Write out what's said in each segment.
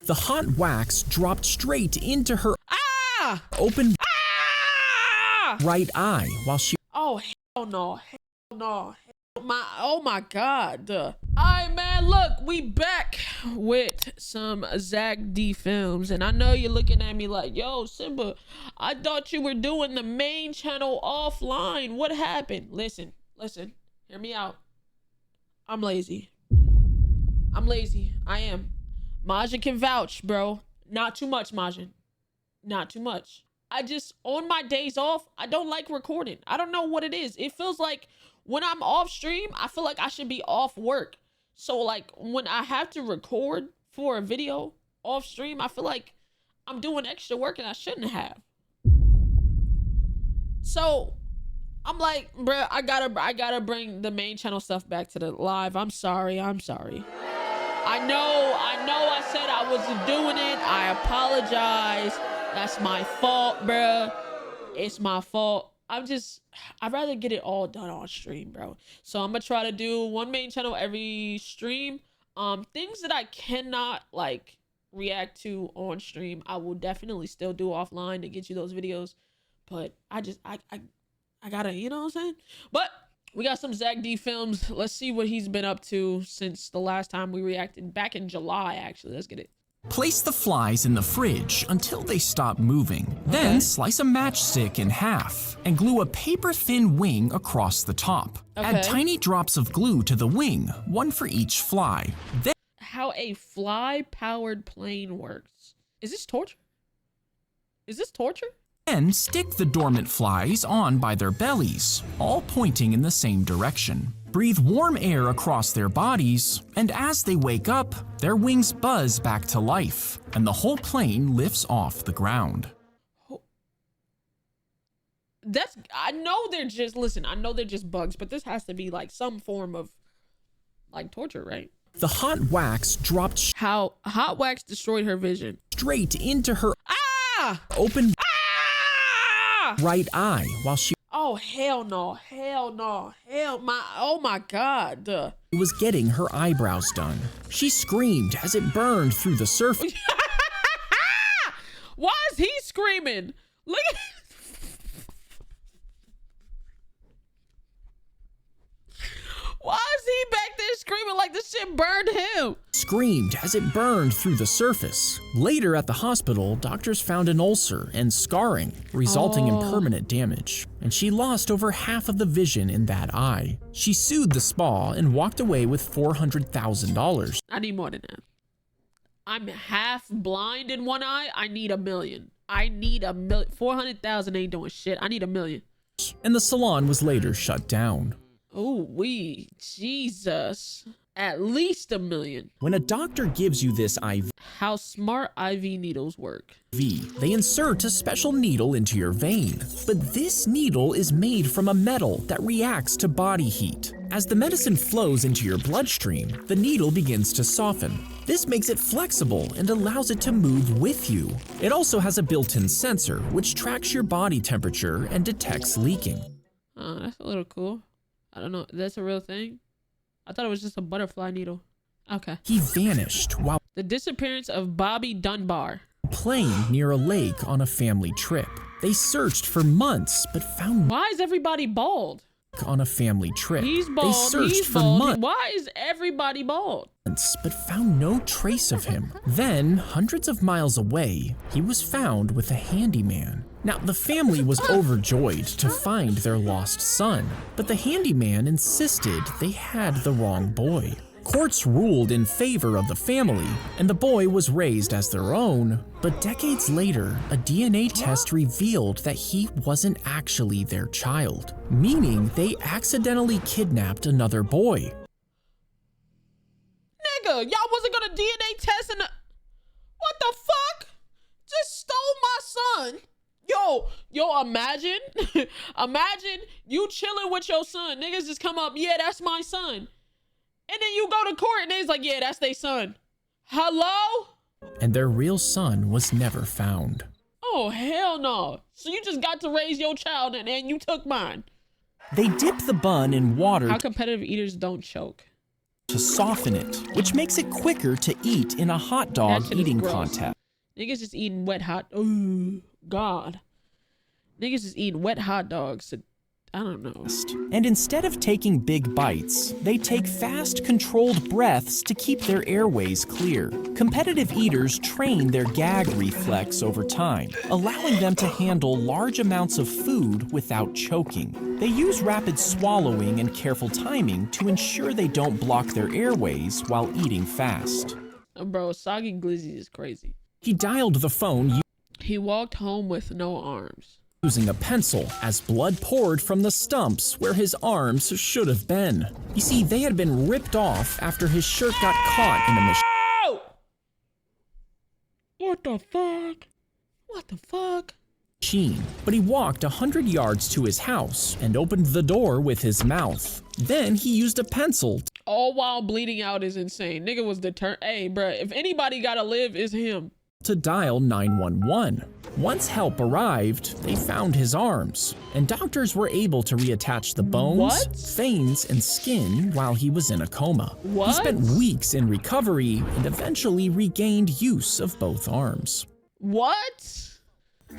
The hot wax dropped straight into her open right eye while she... Oh, hell no. Hell no. Oh my God. Alright, man, look, we back with some Zack D films, and I know you're looking at me like, yo, Simba, I thought you were doing the main channel offline. What happened? Listen, hear me out. I'm lazy. I am. Majin can vouch, bro. Not too much, Majin. Not too much. I just, on my days off, I don't like recording. I don't know what it is. It feels like when I'm off stream, I feel like I should be off work. So like when I have to record for a video off stream, I feel like I'm doing extra work and I shouldn't have. So I'm like, bruh, I gotta bring the main channel stuff back to the live. I'm sorry. I know I said I wasn't doing it. I apologize. That's my fault, bruh. It's my fault. I'd rather get it all done on stream, bro. So I'm gonna try to do one main channel every stream. Things that I cannot like react to on stream, I will definitely still do offline to get you those videos. But I gotta, you know what I'm saying? But we got some Zack D films. Let's see what he's been up to since the last time we reacted back in July, actually. Let's get it. Place the flies in the fridge until they stop moving. Then slice a matchstick in half and glue a paper-thin wing across the top. Add tiny drops of glue to the wing, one for each fly. Then how a fly-powered plane works. Is this torture? Then stick the dormant flies on by their bellies, all pointing in the same direction. Breathe warm air across their bodies, and as they wake up, their wings buzz back to life, and the whole plane lifts off the ground. I know they're just bugs, but this has to be like some form of like torture, right? The hot wax dropped how hot wax destroyed her vision. Straight into her open right eye while she... Oh, hell no. Oh my God. She was getting her eyebrows done. She screamed as it burned through the surface. Why is he screaming? Look at... Why is he back there screaming like this shit burned him? Screamed as it burned through the surface. Later at the hospital, doctors found an ulcer and scarring, resulting in permanent damage, and she lost over half of the vision in that eye. She sued the spa and walked away with $400,000. I need more than that. I'm half blind in one eye. I need $1 million. I need $1 million. 400,000 ain't doing shit. I need $1 million. And the salon was later shut down. Oh, Jesus. At least $1 million. When a doctor gives you this IV, how smart IV needles work. They insert a special needle into your vein. But this needle is made from a metal that reacts to body heat. As the medicine flows into your bloodstream, the needle begins to soften. This makes it flexible and allows it to move with you. It also has a built-in sensor, which tracks your body temperature and detects leaking. Oh, that's a little cool. I don't know. That's a real thing? I thought it was just a butterfly needle. Okay. He vanished while the disappearance of Bobby Dunbar. Playing near a lake on a family trip. They searched for months, but found... Why is everybody bald? On a family trip. He's bald. They searched He's for bald. months. Why is everybody bald? But found no trace of him. Then, hundreds of miles away, he was found with a handyman. Now, the family was overjoyed to find their lost son, but the handyman insisted they had the wrong boy. Courts ruled in favor of the family, and the boy was raised as their own, but decades later, a DNA test revealed that he wasn't actually their child, meaning they accidentally kidnapped another boy. Nigga, y'all wasn't gonna DNA test and... What the fuck? Just stole my son. Yo, imagine, imagine you chilling with your son. Niggas just come up, yeah, that's my son. And then you go to court and it's like, yeah, that's their son. Hello? And their real son was never found. Oh, hell no. So you just got to raise your child and you took mine. They dipped the bun in water. How competitive eaters don't choke. to soften it, which makes it quicker to eat in a hot dog eating contest. Niggas just eating wet hot. Oh, God. Niggas just eating wet hot dogs. I don't know. And instead of taking big bites, they take fast, controlled breaths to keep their airways clear. Competitive eaters train their gag reflex over time, allowing them to handle large amounts of food without choking. They use rapid swallowing and careful timing to ensure they don't block their airways while eating fast. Bro, Soggy Glizzy is crazy. He dialed the phone. He walked home with no arms. Using a pencil as blood poured from the stumps where his arms should have been. You see, they had been ripped off after his shirt got caught in a machine. What the fuck? What the fuck? But he walked 100 yards to his house and opened the door with his mouth. Then he used a pencil. All while bleeding out is insane. Nigga was determined. Hey, bruh, if anybody gotta live, it's him. To dial 911. Once help arrived, they found his arms, and doctors were able to reattach the bones, veins, and skin while he was in a coma. He spent weeks in recovery and eventually regained use of both arms. What?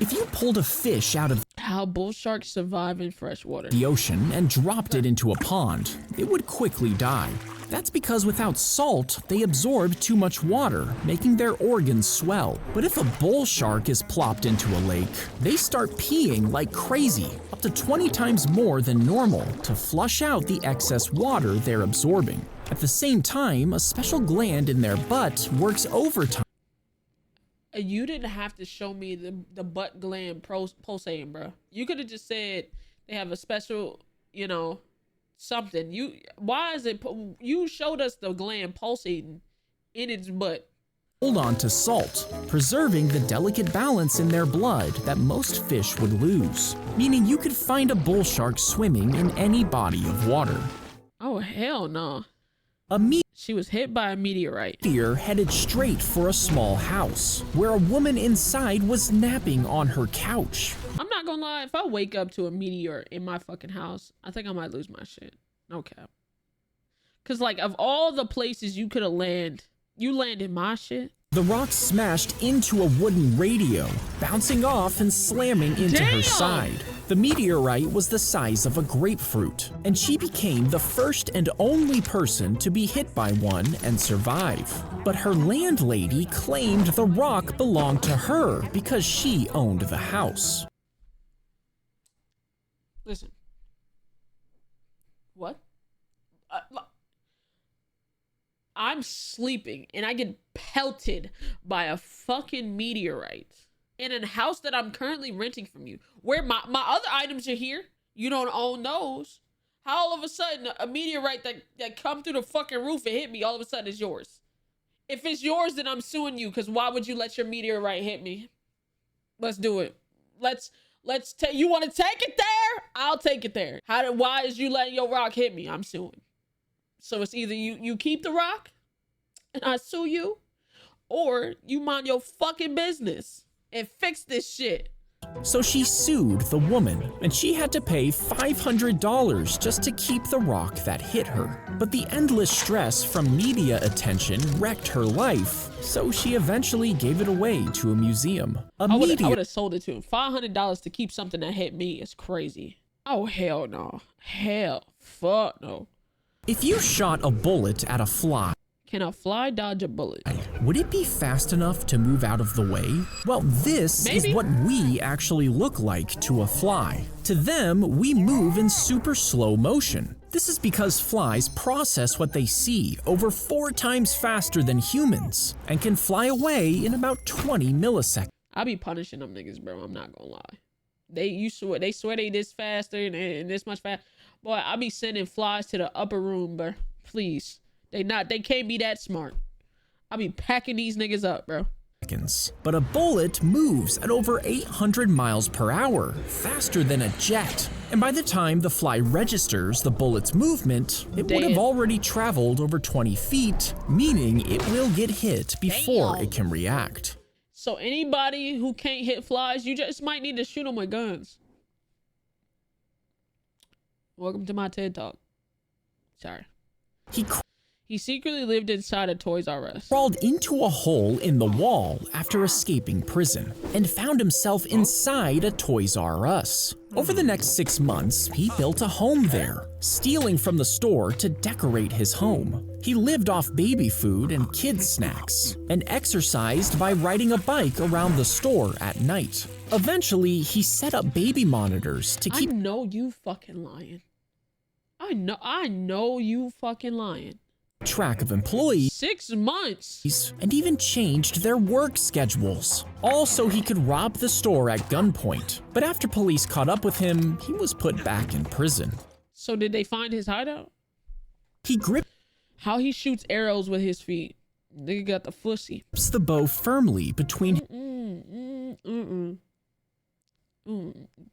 If you pulled a fish out of how bull sharks survive in fresh water. The ocean and dropped it into a pond, it would quickly die. That's because without salt, they absorb too much water, making their organs swell. But if a bull shark is plopped into a lake, they start peeing like crazy, up to 20 times more than normal, to flush out the excess water they're absorbing. At the same time, a special gland in their butt works overtime. You didn't have to show me the butt gland pulsating, bro. You could have just said they have a special, you know, something. Why is it? You showed us the gland pulsating in its butt. Hold on to salt, preserving the delicate balance in their blood that most fish would lose. Meaning you could find a bull shark swimming in any body of water. Oh hell no! She was hit by a meteorite. Meteor headed straight for a small house, where a woman inside was napping on her couch. I'm not gonna lie, if I wake up to a meteor in my fucking house, I think I might lose my shit. No cap. Cause like, of all the places you could have landed, you landed my shit. The rock smashed into a wooden radio, bouncing off and slamming into her side. The meteorite was the size of a grapefruit, and she became the first and only person to be hit by one and survive. But her landlady claimed the rock belonged to her because she owned the house. Listen. What? I'm sleeping and I get pelted by a fucking meteorite in a house that I'm currently renting from you, where my other items are here. You don't own those. How all of a sudden a meteorite that come through the fucking roof and hit me, all of a sudden is yours? If it's yours, then I'm suing you, because why would you let your meteorite hit me? Let's do it. Let's take. You want to take it there? I'll take it there. Why is you letting your rock hit me? I'm suing. So it's either you keep the rock and I sue you, or you mind your fucking business and fix this shit. So she sued the woman, and she had to pay $500 just to keep the rock that hit her. But the endless stress from media attention wrecked her life, so she eventually gave it away to a museum. I would have sold it to him. $500 to keep something that hit me is crazy. Oh, hell no. Hell, fuck no. If you shot a bullet at a fly, can a fly dodge a bullet? Would it be fast enough to move out of the way? Well, this is what we actually look like to a fly. To them, we move in super slow motion. This is because flies process what they see over 4 times faster than humans and can fly away in about 20 milliseconds. I be punishing them niggas, bro. I'm not gonna lie. They swear they this faster and this much fast. Boy, I be sending flies to the upper room, bro. Please. They can't be that smart. I be packing these niggas up, bro. But a bullet moves at over 800 miles per hour, faster than a jet. And by the time the fly registers the bullet's movement, it would have already traveled over 20 feet, meaning it will get hit before it can react. So anybody who can't hit flies, you just might need to shoot them with guns. Welcome to my TED Talk. Sorry. He secretly lived inside a Toys R Us. Crawled into a hole in the wall after escaping prison and found himself inside a Toys R Us. Over the next 6 months, he built a home there, stealing from the store to decorate his home. He lived off baby food and kids' snacks, and exercised by riding a bike around the store at night. Eventually, he set up baby monitors to keep— I know you fucking lying. I know you fucking lying. Track of employees 6 months. And even changed their work schedules, all so he could rob the store at gunpoint. But after police caught up with him, he was put back in prison. So did they find his hideout? He grips How he shoots arrows with his feet. Nigga got the fussy. the bow firmly between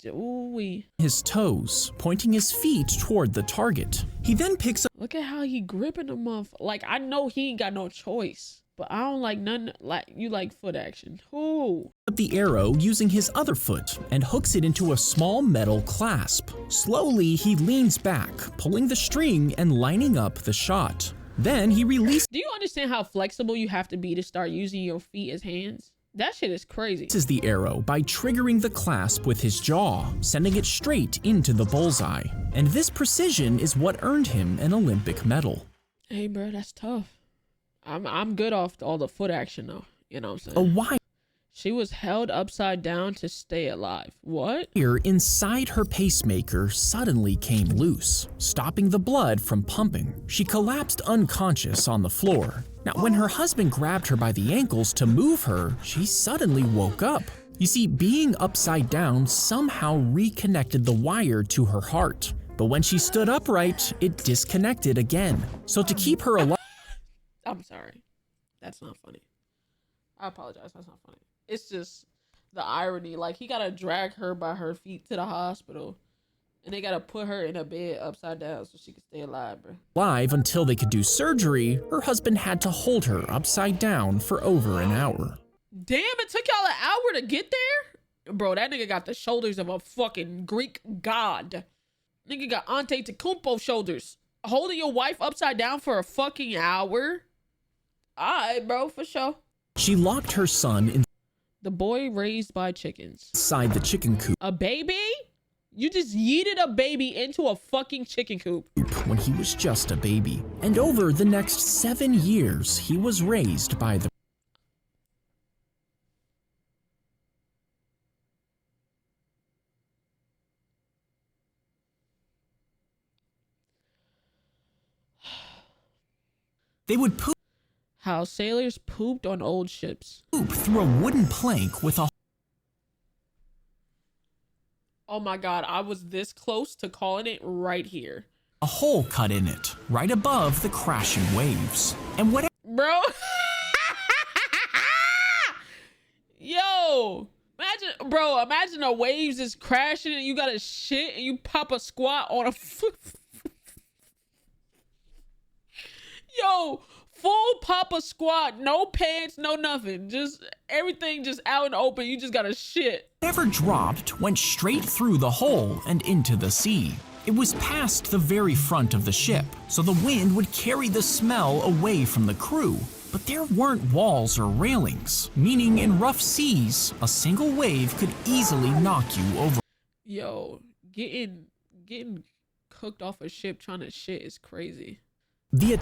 Ooh-wee. his toes, pointing his feet toward the target. He then picks Look at how he gripping them off. Like, I know he ain't got no choice, but I don't like none. Like, you like foot action. Ooh. up the arrow using his other foot and hooks it into a small metal clasp. Slowly, he leans back, pulling the string and lining up the shot. Then he releases Do you understand how flexible you have to be to start using your feet as hands? That shit is crazy. the arrow by triggering the clasp with his jaw, sending it straight into the bullseye. And this precision is what earned him an Olympic medal. Hey, bro, that's tough. I'm good off all the foot action though. You know what I'm A saying? wire She was held upside down to stay alive. What? inside her pacemaker suddenly came loose, stopping the blood from pumping. She collapsed unconscious on the floor. Now, when her husband grabbed her by the ankles to move her, she suddenly woke up. You see, being upside down somehow reconnected the wire to her heart. But when she stood upright, it disconnected again. So to keep her alive, I'm sorry. That's not funny. I apologize. That's not funny. It's just the irony. Like, he gotta drag her by her feet to the hospital, and they gotta put her in a bed upside down so she can stay alive, bro. until they could do surgery, her husband had to hold her upside down for over an hour. Damn, it took y'all an hour to get there? Bro, that nigga got the shoulders of a fucking Greek god. Nigga got Antetokounmpo shoulders. Holding your wife upside down for a fucking hour? Alright, bro, for sure. She locked her son The boy raised by chickens. inside the chicken coop A baby? You just yeeted a baby into a fucking chicken coop. when he was just a baby. And over the next 7 years, he was raised by the They would poop How sailors pooped on old ships. through a wooden plank with a Oh my god, I was this close to calling it right here. hole cut in it, right above the crashing waves. And whatever Bro. Yo. Imagine the waves is crashing and you got a shit and you pop a squat on a Yo, full pop a squat, no pants, no nothing. Just everything just out in the open. You just got a shit. whatever dropped went straight through the hole and into the sea. It was past the very front of the ship, so the wind would carry the smell away from the crew. But there weren't walls or railings, meaning in rough seas, a single wave could easily knock you over. Yo, getting cooked off a ship trying to shit is crazy. The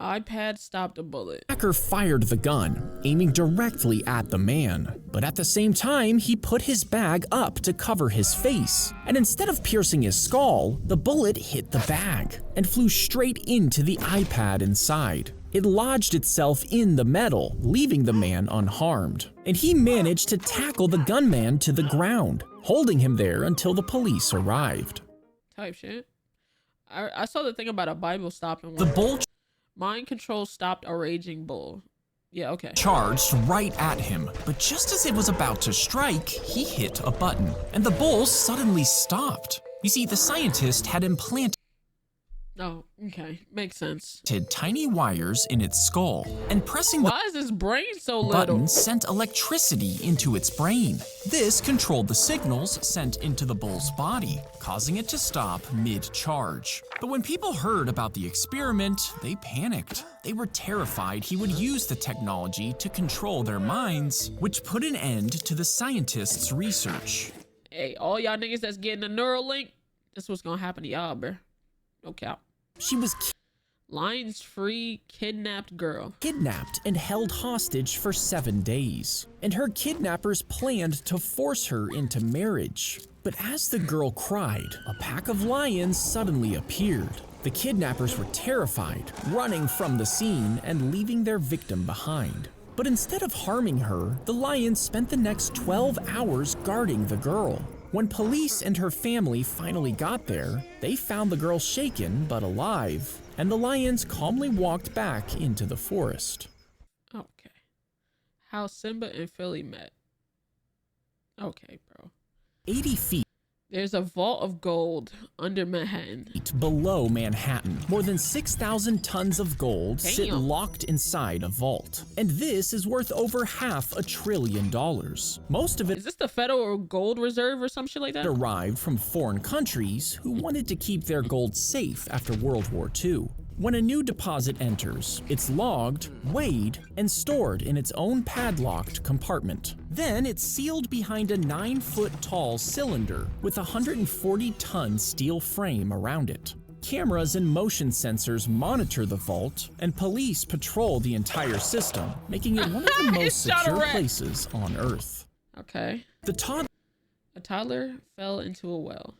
iPad stopped a bullet. attacker fired the gun, aiming directly at the man. But at the same time, he put his bag up to cover his face. And instead of piercing his skull, the bullet hit the bag and flew straight into the iPad inside. It lodged itself in the metal, leaving the man unharmed. And he managed to tackle the gunman to the ground, holding him there until the police arrived. Type shit. I saw the thing about a Bible stopping. The bull Mind control stopped a raging bull. Yeah, okay. charged right at him, but just as it was about to strike, he hit a button, and the bull suddenly stopped. You see, the scientist had implanted Oh, okay. Makes sense. Tiny wires in its skull, and pressing the Why is his brain so little? button sent electricity into its brain. This controlled the signals sent into the bull's body, causing it to stop mid-charge. But when people heard about the experiment, they panicked. They were terrified he would use the technology to control their minds, which put an end to the scientists' research. Hey, all y'all niggas that's getting a Neuralink, this is what's gonna happen to y'all, bruh. No cap. She was Lions free kidnapped girl. kidnapped and held hostage for 7 days, and her kidnappers planned to force her into marriage. But as the girl cried, a pack of lions suddenly appeared. The kidnappers were terrified, running from the scene and leaving their victim behind. But instead of harming her, the lions spent the next 12 hours guarding the girl. When police and her family finally got there, they found the girl shaken but alive, and the lions calmly walked back into the forest. Okay. How Simba and Philly met. Okay, bro. 80 feet There's a vault of gold under Manhattan. below Manhattan, more than 6,000 tons of gold sit Damn. locked inside a vault. And this is worth over $500 billion. Most of it Is this the Federal Gold Reserve or some shit like that? arrived from foreign countries who wanted to keep their gold safe after World War II. When a new deposit enters, it's logged, weighed, and stored in its own padlocked compartment. Then it's sealed behind a 9-foot-tall cylinder with a 140-ton steel frame around it. Cameras and motion sensors monitor the vault, and police patrol the entire system, making it one of the most Shot a secure rat. places on Earth. Okay. The A toddler fell into a well.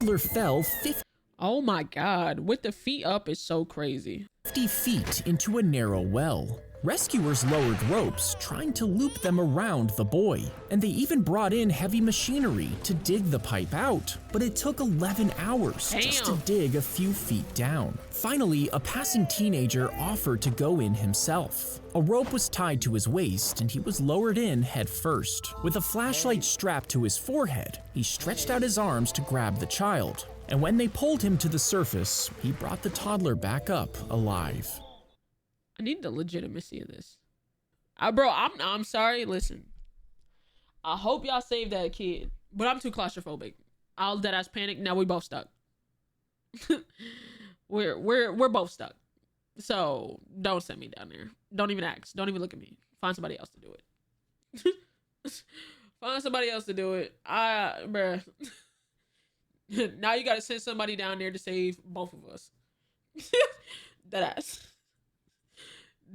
toddler fell 50 Oh my God. With the feet up is so crazy. feet into a narrow well. Rescuers lowered ropes, trying to loop them around the boy, and they even brought in heavy machinery to dig the pipe out. But it took 11 hours just to Damn. dig a few feet down. Finally, a passing teenager offered to go in himself. A rope was tied to his waist, and he was lowered in head first. With a flashlight strapped to his forehead, he stretched out his arms to grab the child. And when they pulled him to the surface, he brought the toddler back up alive. I need the legitimacy of this. Bro, I'm sorry. Listen, I hope y'all saved that kid, but I'm too claustrophobic. I'll deadass panic. Now we both stuck. we're both stuck. So don't send me down there. Don't even ask. Don't even look at me. Find somebody else to do it. Find somebody else to do it. Bruh. Now you gotta send somebody down there to save both of us. Deadass.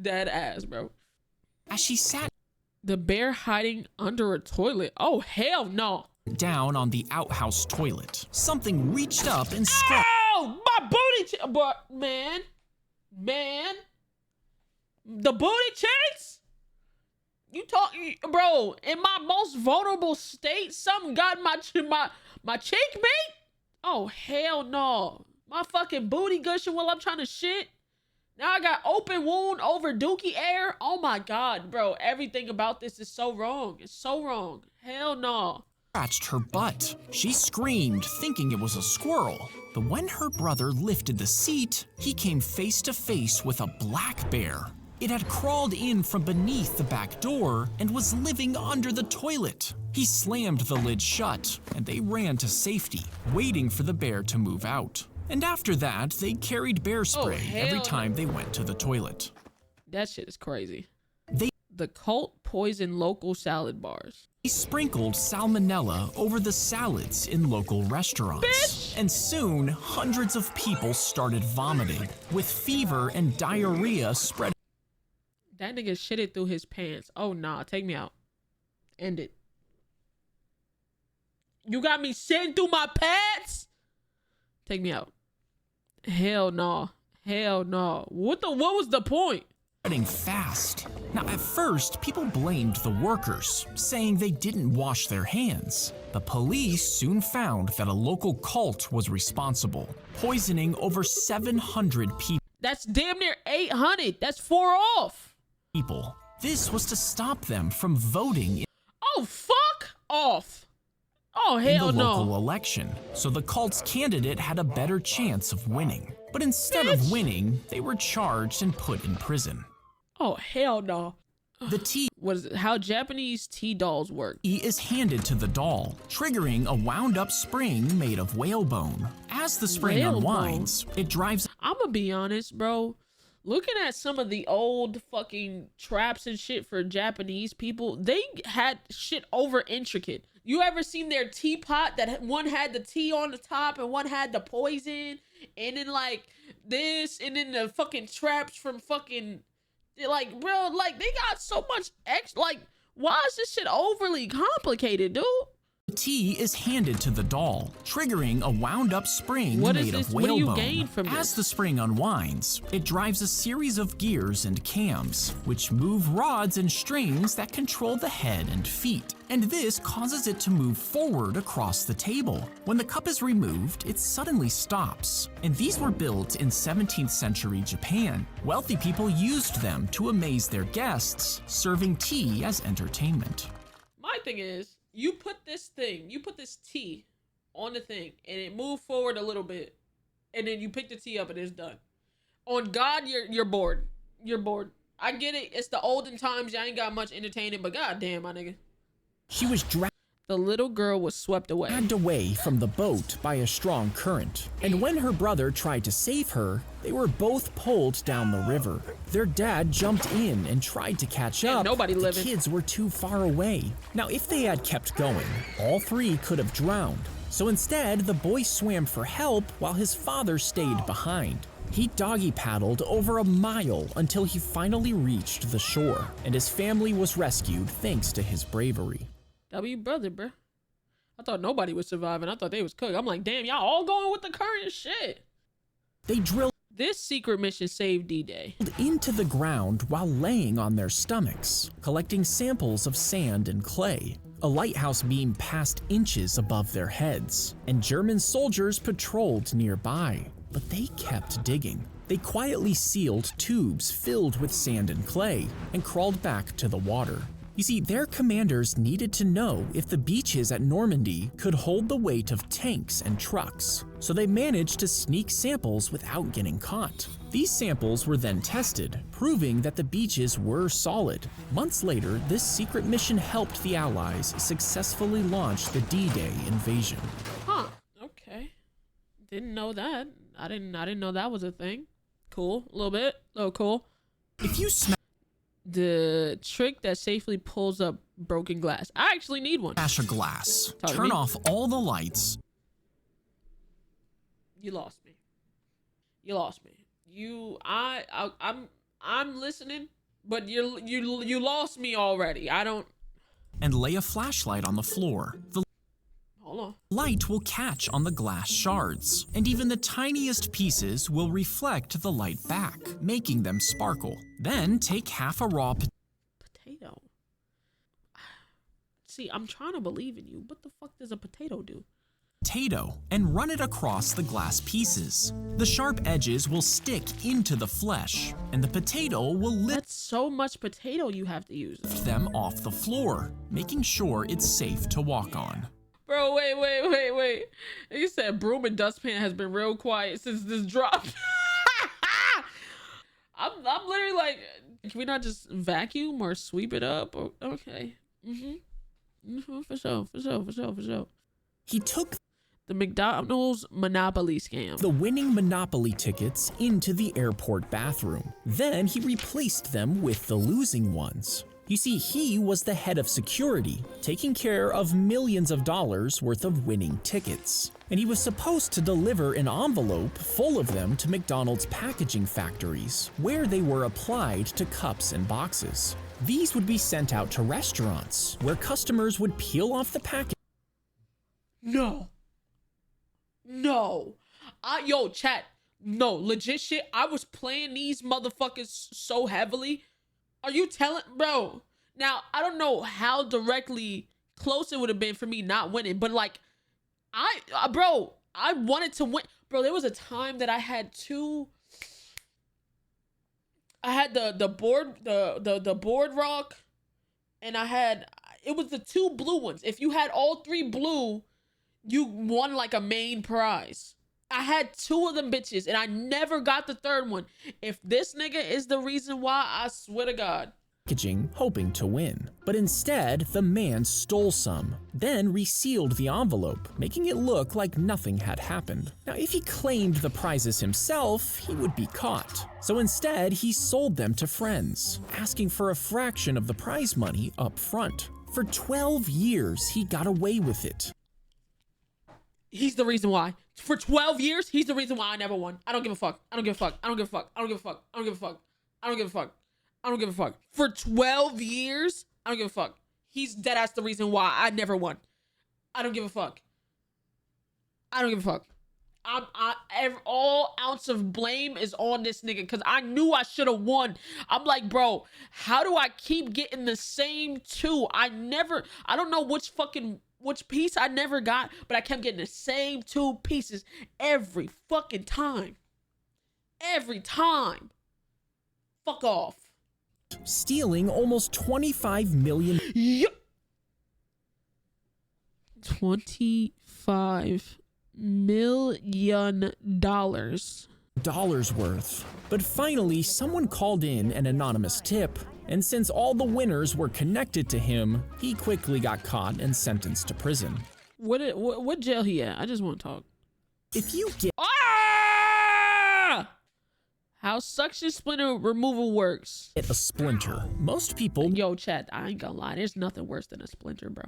Dead ass, bro. As she sat The bear hiding under a toilet. Oh, hell no. down on the outhouse toilet, something reached up and scratched Oh, my booty but man. The booty cheeks? You talking, bro, in my most vulnerable state, something got my cheek beat? Oh, hell no. My fucking booty gushing while I'm trying to shit. Now I got open wound over dookie air. Oh my God, bro. Everything about this is so wrong. It's so wrong. Hell no. her butt. She screamed, thinking it was a squirrel. But when her brother lifted the seat, he came face to face with a black bear. It had crawled in from beneath the back door and was living under the toilet. He slammed the lid shut, and they ran to safety, waiting for the bear to move out. And after that, they carried bear spray every time they went to the toilet. That shit is crazy. They The cult poisoned local salad bars. sprinkled salmonella over the salads in local restaurants. Bitch! And soon, hundreds of people started vomiting, with fever and diarrhea spreading. That nigga shitted through his pants. Oh nah, take me out. End it. You got me shitting through my pants? Take me out. Hell no. Hell no. What was the point? Fast. Now, at first, people blamed the workers, saying they didn't wash their hands. The police soon found that a local cult was responsible, poisoning over 700 That's damn near 800. That's 4 off. people. This was to stop them from voting Oh, fuck off. Oh, in hell the no. local election, so the cult's candidate had a better chance of winning. But instead of winning, they were charged and put in prison. Oh, hell no. The tea How Japanese tea dolls work. is handed to the doll, triggering a wound-up spring made of whalebone. As the spring unwinds, it drives... I'm gonna be honest, bro. Looking at some of the old fucking traps and shit for Japanese people, they had shit over intricate. You ever seen their teapot that one had the tea on the top and one had the poison? And then like this, and then the fucking traps from fucking... Like, bro, like, they got so much like, why is this shit overly complicated, dude? The tea is handed to the doll, triggering a wound-up spring made of whalebone. What do you gain from this? As the spring unwinds, it drives a series of gears and cams, which move rods and strings that control the head and feet. And this causes it to move forward across the table. When the cup is removed, it suddenly stops. And these were built in 17th century Japan. Wealthy people used them to amaze their guests, serving tea as entertainment. My thing is, you put this tea on the thing, and it moved forward a little bit, and then you pick the tea up and it's done. On God, you're bored. You're bored. I get it. It's the olden times. I ain't got much entertaining, but goddamn, my nigga. She was The little girl was swept away. dragged away from the boat by a strong current. And when her brother tried to save her, they were both pulled down the river. Their dad jumped in and tried to catch up. Nobody the living. kids were too far away. Now, if they had kept going, all three could have drowned. So instead, the boy swam for help while his father stayed behind. He doggy paddled over a mile until he finally reached the shore, and his family was rescued thanks to his bravery. W brother, bro. I thought nobody was surviving. I thought they was cooked. I'm like, damn, y'all all going with the current shit. They drilled This secret mission saved D-Day. into the ground while laying on their stomachs, collecting samples of sand and clay. A lighthouse beam passed inches above their heads, and German soldiers patrolled nearby, but they kept digging. They quietly sealed tubes filled with sand and clay and crawled back to the water. You see, their commanders needed to know if the beaches at Normandy could hold the weight of tanks and trucks, so they managed to sneak samples without getting caught. These samples were then tested, proving that the beaches were solid. Months later, this secret mission helped the Allies successfully launch the D-Day invasion. Huh. Okay. Didn't know that. I didn't know that was a thing. Cool. A little bit. Oh, cool. If you The trick that safely pulls up broken glass. I actually need one. smash a glass, Talk to turn me. off all the lights, You lost me. You lost me. I'm listening, but you lost me already. I don't. and lay a flashlight on the floor. The Hold on. light will catch on the glass shards, and even the tiniest pieces will reflect the light back, making them sparkle. Then take half a raw Potato. See, I'm trying to believe in you. What the fuck does a potato do? potato and run it across the glass pieces. The sharp edges will stick into the flesh, and the potato will lift That's so much potato you have to use. them off the floor, making sure it's safe to walk on. Bro, wait. You said broom and dustpan has been real quiet since this drop. I'm literally like, can we not just vacuum or sweep it up? Or, okay. For sure. He took The McDonald's Monopoly scam. the winning Monopoly tickets into the airport bathroom. Then he replaced them with the losing ones. You see, he was the head of security, taking care of millions of dollars worth of winning tickets. And he was supposed to deliver an envelope full of them to McDonald's packaging factories, where they were applied to cups and boxes. These would be sent out to restaurants, where customers would peel off the package. No. Yo, chat. No, legit shit. I was playing these motherfuckers so heavily. Are you telling, bro? Now, I don't know how directly close it would have been for me not winning, but like, I wanted to win. Bro, there was a time that I had the board rock, and it was the two blue ones. If you had all three blue, you won like a main prize. I had 2 of them bitches and I never got the 3rd one. If this nigga is the reason why, I swear to God. Packaging, hoping to win. But instead, the man stole some, then resealed the envelope, making it look like nothing had happened. Now, if he claimed the prizes himself, he would be caught. So instead, he sold them to friends, asking for a fraction of the prize money up front. For 12 years, he got away with it. He's the reason why. For 12 years, he's the reason why I never won. I don't give a fuck. I don't give a fuck. I don't give a fuck. I don't give a fuck. I don't give a fuck. I don't give a fuck. I don't give a fuck. For 12 years, I don't give a fuck. He's dead ass the reason why I never won. I don't give a fuck. I don't give a fuck. All ounce of blame is on this nigga because I knew I should have won. I'm like, bro, how do I keep getting the same 2? I don't know which piece I never got, but I kept getting the same 2 pieces every fucking time. Every time. Fuck off. Stealing almost 25 million. Yep. $25 million. Dollars worth. But finally, someone called in an anonymous tip, and since all the winners were connected to him, he quickly got caught and sentenced to prison. What jail he at? I just want to talk. If you get how suction splinter removal works. a splinter, most people Yo, chat, I ain't gonna lie. There's nothing worse than a splinter, bro.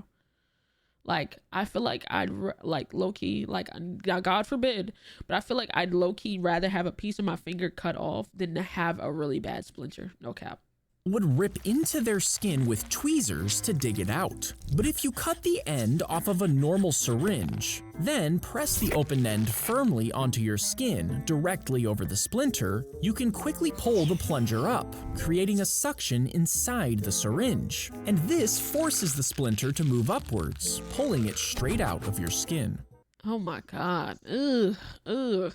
Like, I feel like I'd like low-key, like, God forbid, but I feel like I'd low-key rather have a piece of my finger cut off than to have a really bad splinter. No cap. would rip into their skin with tweezers to dig it out. But if you cut the end off of a normal syringe, then press the open end firmly onto your skin directly over the splinter, you can quickly pull the plunger up, creating a suction inside the syringe. And this forces the splinter to move upwards, pulling it straight out of your skin. Oh my God. Ugh. Ugh.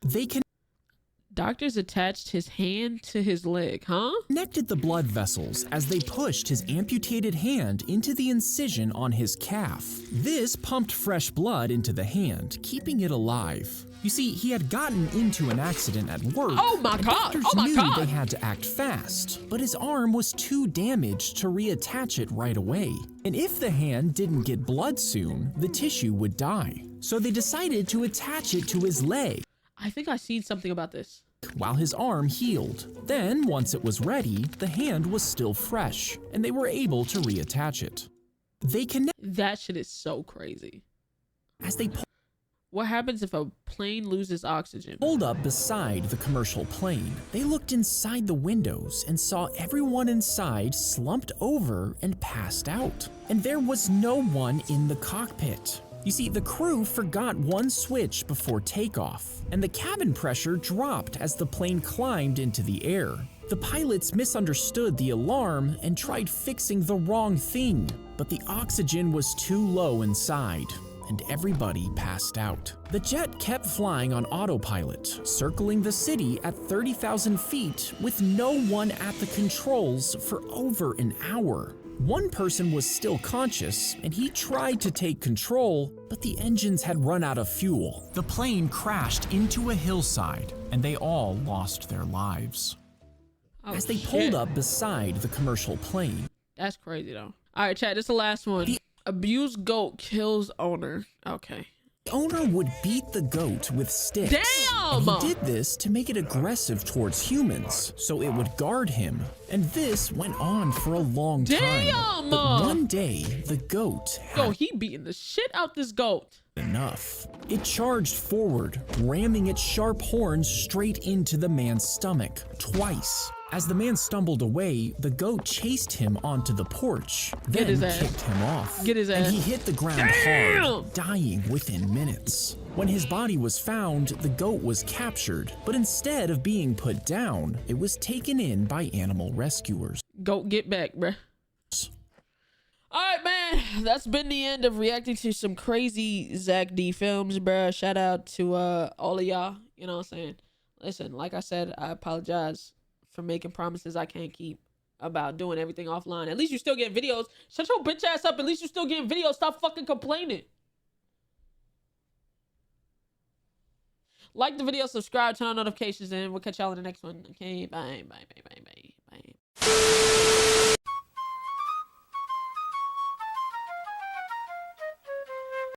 They Doctors attached his hand to his leg, huh? connected the blood vessels as they pushed his amputated hand into the incision on his calf. This pumped fresh blood into the hand, keeping it alive. You see, he had gotten into an accident at work. Oh my and God! Doctors Oh my knew God! they had to act fast, but his arm was too damaged to reattach it right away. And if the hand didn't get blood soon, the tissue would die. So they decided to attach it to his leg. I think I seen something about this. While his arm healed. Then, once it was ready, the hand was still fresh, and they were able to reattach it. They That shit is so crazy. as they What happens if a plane loses oxygen? pulled up beside the commercial plane. They looked inside the windows and saw everyone inside slumped over and passed out. And there was no one in the cockpit. You see, the crew forgot one switch before takeoff, and the cabin pressure dropped as the plane climbed into the air. The pilots misunderstood the alarm and tried fixing the wrong thing, but the oxygen was too low inside, and everybody passed out. The jet kept flying on autopilot, circling the city at 30,000 feet with no one at the controls for over an hour. One person was still conscious, and he tried to take control, but the engines had run out of fuel. The plane crashed into a hillside, and they all lost their lives. Oh, As they shit. pulled up beside the commercial plane, That's crazy though. All right, chat. This is the last one. Abused goat kills owner. Okay. the owner would beat the goat with sticks. Damn! And he did this to make it aggressive towards humans, so it would guard him. And this went on for a long time. Damn! But one day, the goat Yo, had he beating the shit out this goat. enough. It charged forward, ramming its sharp horns straight into the man's stomach, twice. As the man stumbled away, the goat chased him onto the porch, Get then his ass. kicked him off. Get his ass. And he hit the ground Damn! hard, dying within minutes. When his body was found, the goat was captured, but instead of being put down, it was taken in by animal rescuers. Goat, get back, bruh. All right, man. That's been the end of reacting to some crazy Zack D films, bruh. Shout out to all of y'all. You know what I'm saying? Listen, like I said, I apologize for making promises I can't keep about doing everything offline. At least you still getting videos. Shut your bitch ass up. At least you still getting videos. Stop fucking complaining. Like the video, subscribe, turn on notifications, and we'll catch y'all in the next one. Okay, bye, bye, bye, bye, bye, bye.